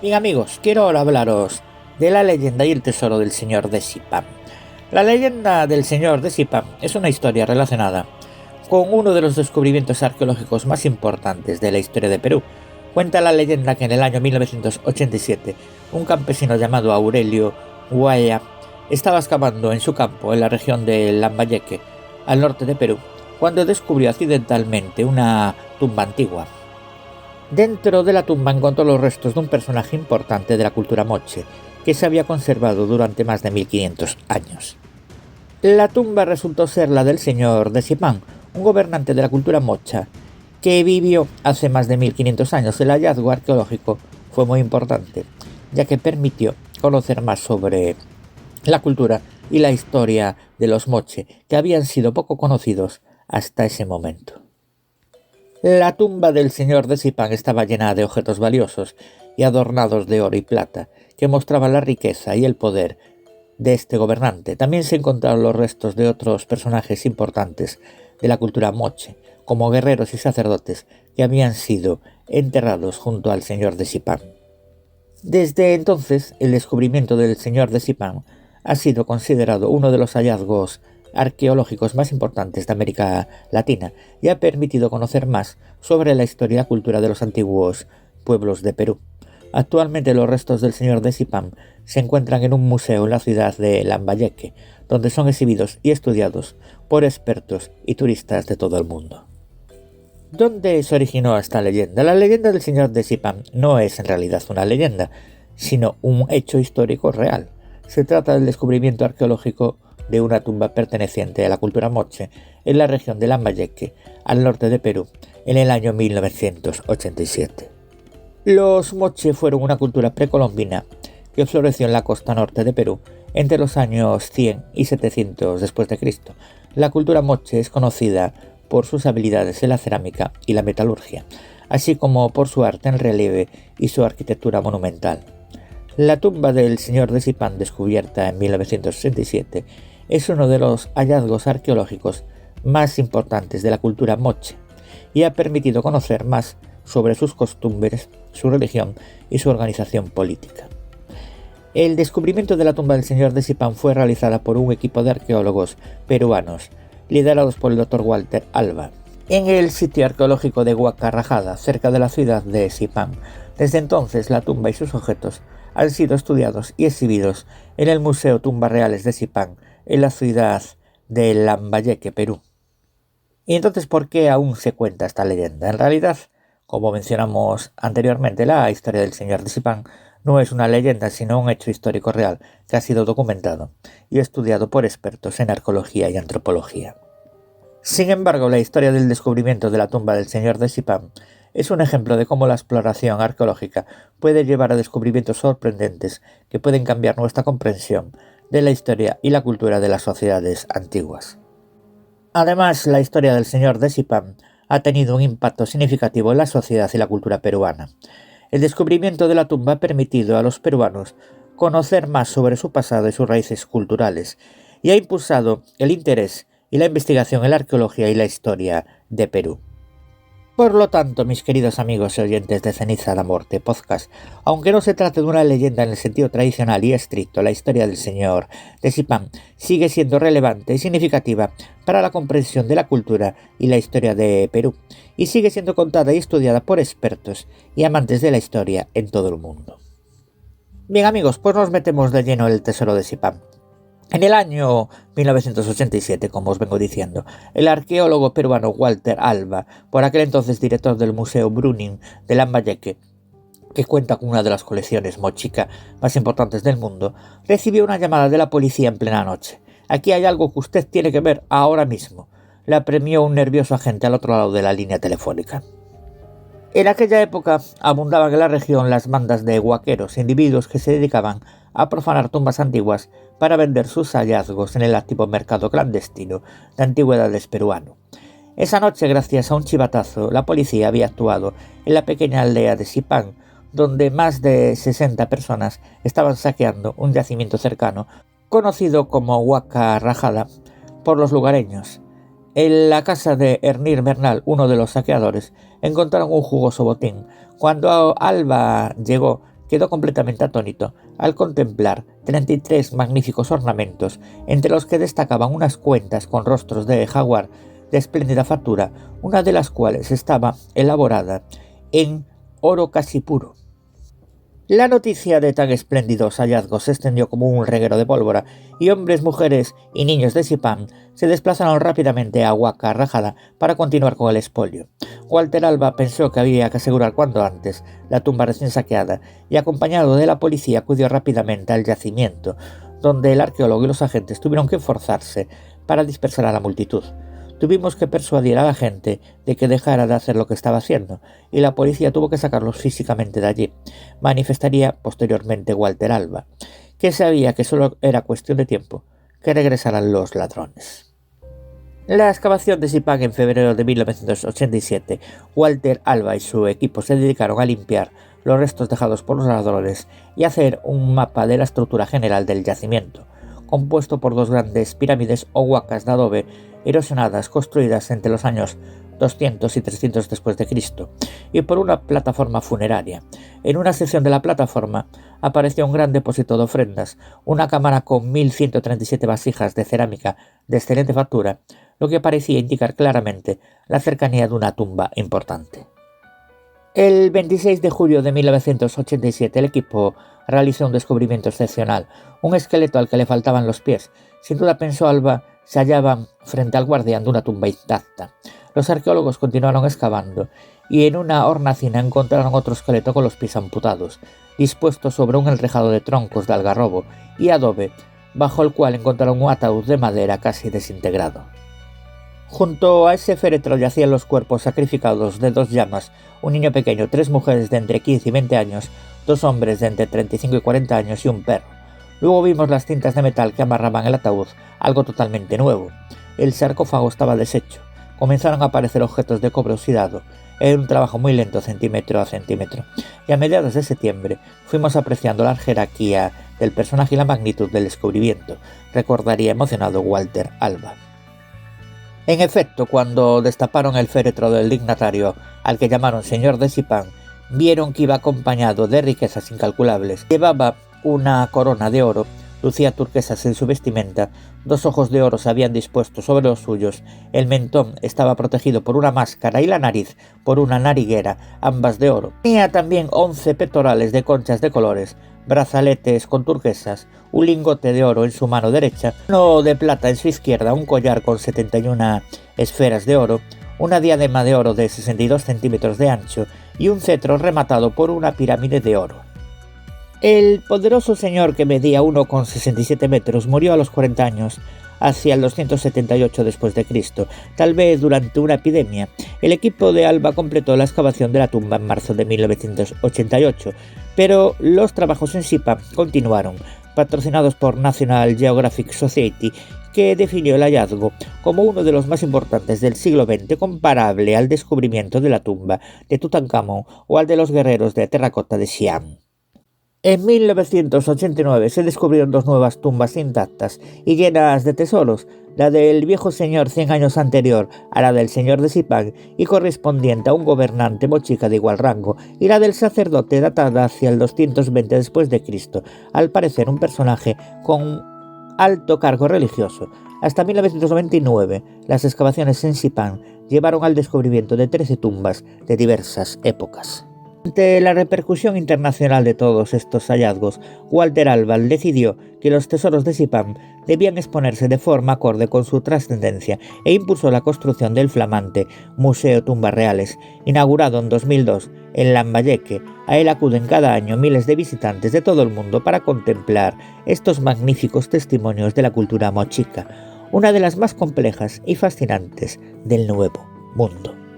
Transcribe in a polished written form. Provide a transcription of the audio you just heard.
Bien amigos, quiero ahora hablaros de la leyenda y el tesoro del señor de Zipán. La leyenda del señor de Zipán es una historia relacionada con uno de los descubrimientos arqueológicos más importantes de la historia de Perú. Cuenta la leyenda que en el año 1987 un campesino llamado Aurelio Guaya estaba excavando en su campo en la región de Lambayeque, al norte de Perú, cuando descubrió accidentalmente una tumba antigua. Dentro de la tumba encontró los restos de un personaje importante de la cultura moche, que se había conservado durante más de 1500 años. La tumba resultó ser la del señor de Zipán, un gobernante de la cultura mocha, que vivió hace más de 1500 años. El hallazgo arqueológico fue muy importante, ya que permitió conocer más sobre la cultura y la historia de los moche, que habían sido poco conocidos hasta ese momento. La tumba del señor de Zipán estaba llena de objetos valiosos y adornados de oro y plata, que mostraban la riqueza y el poder de este gobernante. También se encontraron los restos de otros personajes importantes de la cultura moche, como guerreros y sacerdotes que habían sido enterrados junto al señor de Zipán. Desde entonces, el descubrimiento del señor de Zipán ha sido considerado uno de los hallazgos arqueológicos más importantes de América Latina y ha permitido conocer más sobre la historia y la cultura de los antiguos pueblos de Perú. Actualmente los restos del señor de Zipán se encuentran en un museo en la ciudad de Lambayeque, donde son exhibidos y estudiados por expertos y turistas de todo el mundo. ¿Dónde se originó esta leyenda? La leyenda del señor de Zipán no es en realidad una leyenda, sino un hecho histórico real. Se trata del descubrimiento arqueológico de una tumba perteneciente a la cultura moche en la región de Lambayeque, al norte de Perú, en el año 1987. Los moche fueron una cultura precolombina que floreció en la costa norte de Perú entre los años 100 y 700 después de Cristo. La cultura moche es conocida por sus habilidades en la cerámica y la metalurgia, así como por su arte en relieve y su arquitectura monumental. La tumba del señor de Zipán, descubierta en 1967, es uno de los hallazgos arqueológicos más importantes de la cultura moche y ha permitido conocer más sobre sus costumbres, su religión y su organización política. El descubrimiento de la tumba del señor de Zipán fue realizada por un equipo de arqueólogos peruanos liderados por el Dr. Walter Alba, en el sitio arqueológico de Huaca Rajada, cerca de la ciudad de Zipán. Desde entonces, la tumba y sus objetos han sido estudiados y exhibidos en el Museo Tumbas Reales de Zipán, en la ciudad de Lambayeque, Perú. ¿Y entonces por qué aún se cuenta esta leyenda? En realidad, como mencionamos anteriormente, la historia del señor de Zipán no es una leyenda, sino un hecho histórico real que ha sido documentado y estudiado por expertos en arqueología y antropología. Sin embargo, la historia del descubrimiento de la tumba del señor de Zipán es un ejemplo de cómo la exploración arqueológica puede llevar a descubrimientos sorprendentes que pueden cambiar nuestra comprensión de la historia y la cultura de las sociedades antiguas. Además, la historia del señor de Zipán ha tenido un impacto significativo en la sociedad y la cultura peruana. El descubrimiento de la tumba ha permitido a los peruanos conocer más sobre su pasado y sus raíces culturales, y ha impulsado el interés y la investigación en la arqueología y la historia de Perú. Por lo tanto, mis queridos amigos y oyentes de Ceniza de Morte Podcast, aunque no se trate de una leyenda en el sentido tradicional y estricto, la historia del señor de Zipán sigue siendo relevante y significativa para la comprensión de la cultura y la historia de Perú, y sigue siendo contada y estudiada por expertos y amantes de la historia en todo el mundo. Bien amigos, pues nos metemos de lleno en el tesoro de Zipán. En el año 1987, como os vengo diciendo, el arqueólogo peruano Walter Alba, por aquel entonces director del Museo Brüning de Lambayeque, que cuenta con una de las colecciones mochica más importantes del mundo, recibió una llamada de la policía en plena noche. Aquí hay algo que usted tiene que ver ahora mismo, le apremió un nervioso agente al otro lado de la línea telefónica. En aquella época abundaban en la región las bandas de huaqueros, individuos que se dedicaban a profanar tumbas antiguas para vender sus hallazgos en el activo mercado clandestino de antigüedades peruano. Esa noche, gracias a un chivatazo, la policía había actuado en la pequeña aldea de Zipán, donde más de 60 personas estaban saqueando un yacimiento cercano, conocido como Huaca Rajada por los lugareños. En la casa de Ernir Bernal, uno de los saqueadores, encontraron un jugoso botín. Cuando Alba llegó, quedó completamente atónito al contemplar 33 magníficos ornamentos, entre los que destacaban unas cuentas con rostros de jaguar de espléndida factura, una de las cuales estaba elaborada en oro casi puro. La noticia de tan espléndidos hallazgos se extendió como un reguero de pólvora, y hombres, mujeres y niños de Sipán se desplazaron rápidamente a Huaca Rajada para continuar con el expolio. Walter Alba pensó que había que asegurar cuanto antes la tumba recién saqueada, y acompañado de la policía acudió rápidamente al yacimiento, donde el arqueólogo y los agentes tuvieron que esforzarse para dispersar a la multitud. Tuvimos que persuadir a la gente de que dejara de hacer lo que estaba haciendo, y la policía tuvo que sacarlos físicamente de allí, manifestaría posteriormente Walter Alba, que sabía que solo era cuestión de tiempo que regresaran los ladrones. La excavación de Sipán en febrero de 1987, Walter Alba y su equipo se dedicaron a limpiar los restos dejados por los ladrones y hacer un mapa de la estructura general del yacimiento, compuesto por dos grandes pirámides o huacas de adobe erosionadas construidas entre los años 200 y 300 después de Cristo, y por una plataforma funeraria. En una sección de la plataforma apareció un gran depósito de ofrendas, una cámara con 1137 vasijas de cerámica de excelente factura, lo que parecía indicar claramente la cercanía de una tumba importante. El 26 de julio de 1987 el equipo realizó un descubrimiento excepcional, un esqueleto al que le faltaban los pies. Sin duda, pensó Alba, se hallaban frente al guardián de una tumba intacta. Los arqueólogos continuaron excavando y en una hornacina encontraron otro esqueleto con los pies amputados, dispuesto sobre un enrejado de troncos de algarrobo y adobe, bajo el cual encontraron un ataúd de madera casi desintegrado. Junto a ese féretro yacían los cuerpos sacrificados de dos llamas, un niño pequeño, tres mujeres de entre 15 y 20 años, dos hombres de entre 35 y 40 años y un perro. Luego vimos las cintas de metal que amarraban el ataúd, algo totalmente nuevo. El sarcófago estaba deshecho. Comenzaron a aparecer objetos de cobre oxidado. Era un trabajo muy lento centímetro a centímetro, y a mediados de septiembre fuimos apreciando la jerarquía del personaje y la magnitud del descubrimiento, recordaría emocionado Walter Alba. En efecto, cuando destaparon el féretro del dignatario, al que llamaron señor de Sipán, vieron que iba acompañado de riquezas incalculables. Llevaba una corona de oro, lucía turquesas en su vestimenta, dos ojos de oro se habían dispuesto sobre los suyos, el mentón estaba protegido por una máscara y la nariz por una nariguera, ambas de oro. Tenía también 11 pectorales de conchas de colores, brazaletes con turquesas, un lingote de oro en su mano derecha, uno de plata en su izquierda, un collar con 71 esferas de oro, una diadema de oro de 62 centímetros de ancho y un cetro rematado por una pirámide de oro. El poderoso señor, que medía 1,67 metros, murió a los 40 años, hacia el 278 después de Cristo, tal vez durante una epidemia. El equipo de Alba completó la excavación de la tumba en marzo de 1988, pero los trabajos en Sipán continuaron, patrocinados por National Geographic Society, que definió el hallazgo como uno de los más importantes del siglo XX, comparable al descubrimiento de la tumba de Tutankamón o al de los guerreros de terracota de Siam. En 1989 se descubrieron dos nuevas tumbas intactas y llenas de tesoros, la del viejo señor 100 años anterior a la del señor de Sipán y correspondiente a un gobernante mochica de igual rango, y la del sacerdote datada hacia el 220 después de Cristo, al parecer un personaje con alto cargo religioso. Hasta 1999, las excavaciones en Sipán llevaron al descubrimiento de 13 tumbas de diversas épocas. Ante la repercusión internacional de todos estos hallazgos, Walter Alba decidió que los tesoros de Sipán debían exponerse de forma acorde con su trascendencia e impulsó la construcción del flamante Museo Tumbas Reales, inaugurado en 2002 en Lambayeque. A él acuden cada año miles de visitantes de todo el mundo para contemplar estos magníficos testimonios de la cultura mochica, una de las más complejas y fascinantes del Nuevo Mundo.